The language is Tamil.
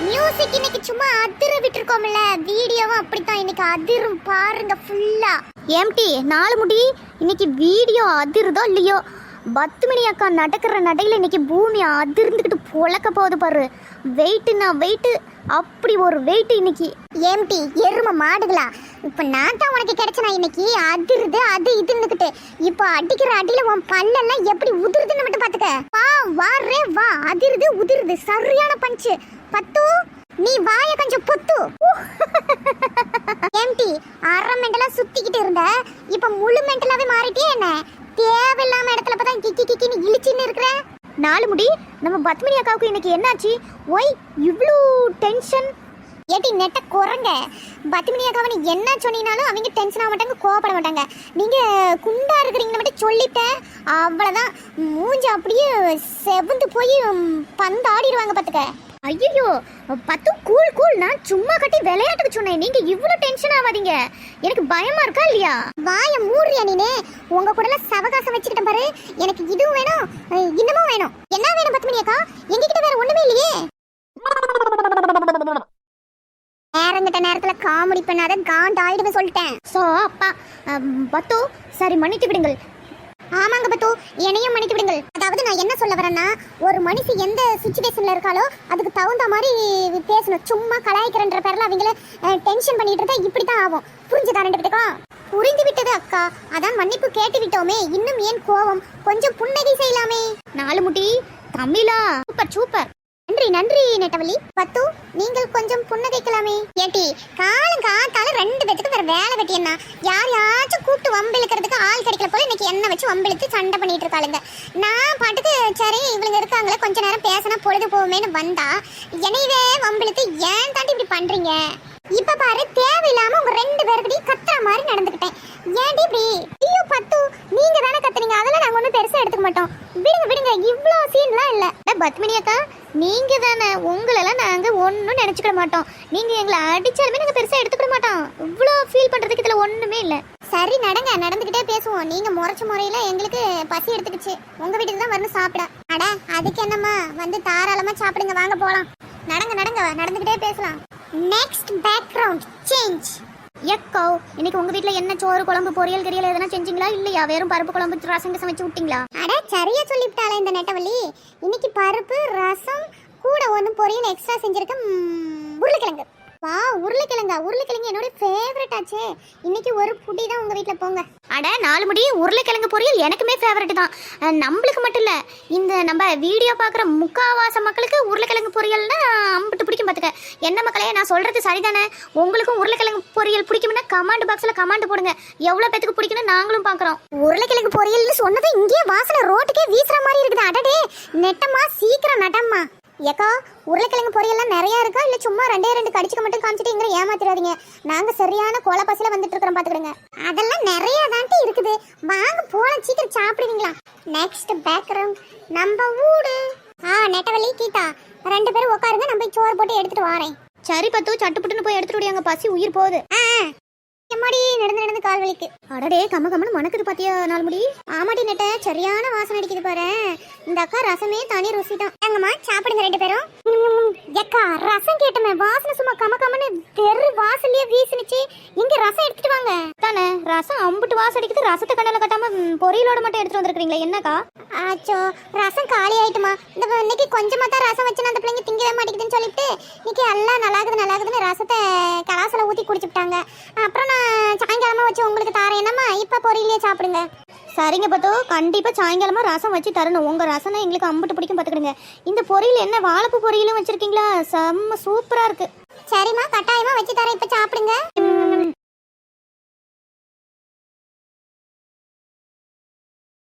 மியூசிக் இன்னைக்கு சும்மா அதிர விட்டுருக்கோம்ல, வீடியோவும் அப்படித்தான் இன்னைக்கு அதிரும் பாருங்க ஃபுல்லா. ஏம்டி 4 முடி இன்னைக்கு வீடியோ அதிருதோ இல்லையோ, 10 மணி அக்கா நடக்கிற நடையில இன்னைக்கு பூமி அதிர்ந்துக்கிட்டு பொழக்க போகுது பாரு. வெயிட்டுனா வெயிட்டு, அப்படி ஒரு வெயிட் இன்னைக்கு. ஏம்டி எரும மாடுகளா, இப்ப நான் தான் உனக்கு கிடைச்சனா இன்னைக்கு அதிருது அது இதுன்னுக்கிட்டு. இப்போ அடிக்கிற அடியில உன் பல்லெல்லாம் எப்படி உதிருதுன்னு மட்டும் பாத்துக்க. வா வாரே வா, அதிருது உதிருது, சரியான பஞ்சு. பத்து நீ வாய கொஞ்சம் பொத்து. ஏம்டி அரை மெண்டலா சுத்திக்கிட்டு இருந்த, இப்ப முழு மெண்டலாவே மாறிட்டே என்ன? தேவையில்லாம இடத்துல பார்த்தா கிக்கி கிக்கின்னு இழிச்சின்னு இருக்கிற. 4 முடி நம்ம 10 மணி அக்காவுக்கு இன்னைக்கு என்னாச்சு? ஒய் இவ்வளோ டென்ஷன்? ஏட்டி நெட்ட குறங்க, 10 மணி அக்காவை நீ என்ன சொன்னீங்கனாலும் அவங்க டென்ஷன் ஆக மாட்டாங்க, கோவப்பட மாட்டாங்க. நீங்க குண்டா இருக்கிறீங்கன்னு மட்டும் சொல்லிட்டேன், அவ்வளோதான். மூஞ்சி அப்படியே செவந்து போய் பந்தாடிடுவாங்க பார்த்துக்க. ஐயோ பத்து கூல் கூல், நான் சும்மா கட்டி விளையாட்டுக்கு சொன்னேன், நீங்க இவ்வளவு டென்ஷன் ஆகாதீங்க. எனக்கு பயமா இருக்கா இல்லையா? வாய மூடுறியா நீனே? உங்க கூட சவகாசம் வச்சுக்கிட்டேன் பாரு. எனக்கு இதுவும் வேணும் இன்னமும் வேணும். என்ன வேணும் 10 மணி அக்கா? எங்ககிட்ட வேற ஒண்ணுமே இல்லையே. நேரங்கிட்ட நேரத்துல காமெடி பண்ணாத, காண்ட் ஆயிடுவேன் சொல்லிட்டேன். சோ அப்பா பத்து சரி மன்னித்து விடுங்கள். ஆமாங்க பத்து, என்னையும் மன்னித்து விடுங்கள். அதாவது நான் என்ன சொல்ல வரேன்னா, ஒரு மனுஷி எந்த சுச்சுவேஷன்ல இருக்காளோ அதுக்கு தகுந்த மாதிரி பேசணும். சும்மா கலாய்க்கிறன்ற பேர்ல அவங்கள டென்ஷன் பண்ணிட்டு இருந்தா இப்படித்தான் ஆகும். புரிஞ்சுதா ரெண்டு பேருக்கும்? புரிந்து விட்டது அக்கா, அதான் மன்னிப்பு கேட்டு விட்டோமே, இன்னும் ஏன் கோவம்? கொஞ்சம் புன்னகை செய்யலாமே. 4 முடி தமிழா, சூப்பர் சூப்பர், நன்றி நன்றி நெட்டவலி. பத்து நீங்கள் கொஞ்சம் புன்னகைக்கலாமே. ஏட்டி காலம் காத்தால 2 பேத்துக்கு வேற வேலை வெட்டியன்னா, யாரையாச்சும் கூப்பிட்டு வம்பிழுக்கிறதுக்கு ஆள் கிடைக்கல போல இன்னைக்கு என்ன வச்சு வம்பிழுத்து சண்டை பண்ணிட்டு இருக்காளுங்க. நான் பாட்டுக்கு சரி இவளுங்க இருக்காங்களே கொஞ்ச நேரம் பேசினா பொழுது போகுமேன்னு வந்தா என்னையவே வம்பிழுத்து ஏன் தாண்டி இப்படி பண்றீங்க? இப்ப பாரு, தேவையில்லாம உங்க 2 பேருக்கிட்டையும் கத்துற மாதிரி நடந்துக்கிட்டேன். ஏன்டி இப்படி? ஐயோ பத்து, நீங்க தானே கத்துனீங்க, அதெல்லாம் நாங்க ஒன்றும் பெருசா எடுத்துக்க மாட்டோம். விடுங்க விடுங்க, இவ்வளோ சீன்லாம் இல்லை. 10 மணி அக்கா நீங்க தானே, உங்களெல்லாம் நாங்க ஒன்றும் நினைச்சுக்க மாட்டோம். நீங்க எங்களை அடிச்சாலுமே நாங்க பெருசா எடுத்துக்க மாட்டோம். இவ்வளோ ஃபீல் பண்றதுக்கு இதுல ஒண்ணுமே இல்லை. சரி நடங்க, நடந்துகிட்டே பேசுவோம். நீங்க முறைச்ச முறையில எங்களுக்கு பசி எடுத்துக்கிச்சு, உங்க வீட்டுக்கு தான் வரணும் சாப்பிட. அட அதுக்கு என்னம்மா, வந்து தாராளமா சாப்பிடுங்க, வாங்க போலாம். நடங்க நடங்க, நடந்துகிட்டே பேசலாம். Next background change. எக்கோ இன்னைக்கு உங்க வீட்ல என்ன சோறு குழம்பு பொரியல் கறியல் எதனா செஞ்சீங்களா இல்லையா? வெறும் பருப்பு குழம்பு ரசம் கசம் வச்சு விட்டீங்களா? அட சரியா சொல்லிவிட்டாளே இந்த நெட்டவள்ளி. இன்னைக்கு பருப்பு ரசம் கூட ஒன்று பொரியல் எக்ஸ்ட்ரா செஞ்சிருக்கேன். உருளைக்கிழங்கு. வா உருளைக்கிழங்கா? உருளைக்கிழங்கு என்னோட ஃபேவரட் ஆச்சே. இன்னைக்கு ஒரு புடி தான் உங்க வீட்டில் போங்க. அட 4 முடி உருளைக்கிழங்கு பொரியல் எனக்குமே ஃபேவரட் தான். நம்மளுக்கு மட்டும் இல்லை, இந்த நம்ம வீடியோ பார்க்குற முக்காவாச மக்களுக்கு உருளைக்கிழங்கு பொரியல்னா அம்பிட்டு பிடிக்கும் பார்த்துக்க. என்ன மக்களே நான் சொல்கிறது சரிதானே? உங்களுக்கும் உருளைக்கிழங்கு பொரியல் பிடிக்கும்னா கமெண்ட் பாக்ஸில் கமெண்ட் போடுங்க. எவ்வளோ பேத்துக்கு பிடிக்குன்னு நாங்களும் பார்க்குறோம். உருளைக்கிழங்கு பொரியல்னு சொன்னது இங்கேயே வாசனை ரோட்டுக்கே வீசுற மாதிரி இருக்குது. அடடே நெட்டம்மா சீக்கிரம் நடம்மா. ஏக்கா உருளைக்கிழங்கு பொரியல்லாம் நிறைய இருக்கா இல்லை சும்மா 2 கடிச்சுக்க மட்டும் காமிச்சிட்டு ஏமாத்திராதீங்க? நாங்க சரியான கோல பசில வந்துட்டு இருக்கிறோம் பாத்துக்கிடுங்க. அதெல்லாம் நிறைய தாண்டி இருக்குது, வாங்க போலாம், சீக்கிரம் சாப்பிடுவீங்களா? நெக்ஸ்ட் பேக்ரவுண்ட் நம்ம வீடு. நெட்டவள்ளி கீதா 2 பேரும் உட்காருங்க, நான் போய் சோறு போட்டு எடுத்துட்டு வரேன். சரி பத்து, சட்டுப்புட்டுன்னு போய் எடுத்துட்டு ஓடியாங்க, பசி உயிர் போகுது. எம்மாடி நடந்து நடந்து கால் வலிக்கு. அடடே கம்ம கம்மனு மணக்குது பாத்தியா 4 முடி? ஆமாடி நெட்ட, சரியான வாசனை அடிக்குது பாரு. இந்த அக்கா ரசமே தனி ருசி தான். எங்கம்மா சாப்பிடுங்க 2 பேரும். எக்கா ரசம் கேட்டமே, வாசனை சும்மா கம கம்மனு தெரு வாசல்லையே வீசுனுச்சு. இங்க ரசம் எடுத்துட்டு வாங்க. தானே ரசம் அம்புட்டு வாசம் அடிக்குது, ரசத்தை கண்ணில் கட்டாம பொரியலோட மட்டும் எடுத்துட்டு வந்திருக்கீங்களா? என்னக்கா ஆச்சோ ரசம் காலி ஆயிட்டுமா? இந்த இன்னைக்கு கொஞ்சமா தான் ரசம் வச்சுன்னா அந்த பிள்ளைங்க திங்கவே மாட்டேங்குதுன்னு சொல்லிட்டு இன்னைக்கு எல்லாம் நல்லாகுதுன்னு ரசத்தை கலாசில ஊத்தி குடிச்சுட்டாங்க. அப்புறம் நான் சாயங்காலமா வச்சு உங்களுக்கு தாரேன். என்னம்மா இப்ப பொரியலையே சாப்பிடுங்க. சரிங்க பத்தோ, கண்டிப்பா சாயங்காலமா ரசம் வச்சு தரணும். உங்க ரசம் எங்களுக்கு அம்புட்டு பிடிக்கும் பாத்துக்கிடுங்க. இந்த பொரியல் என்ன வாழைப்பூ பொரியலும் வச்சிருக்கீங்களா? செம்ம சூப்பரா இருக்கு. சரிம்மா கட்டாயமா வச்சு தரேன், இப்ப சாப்பிடுங்க.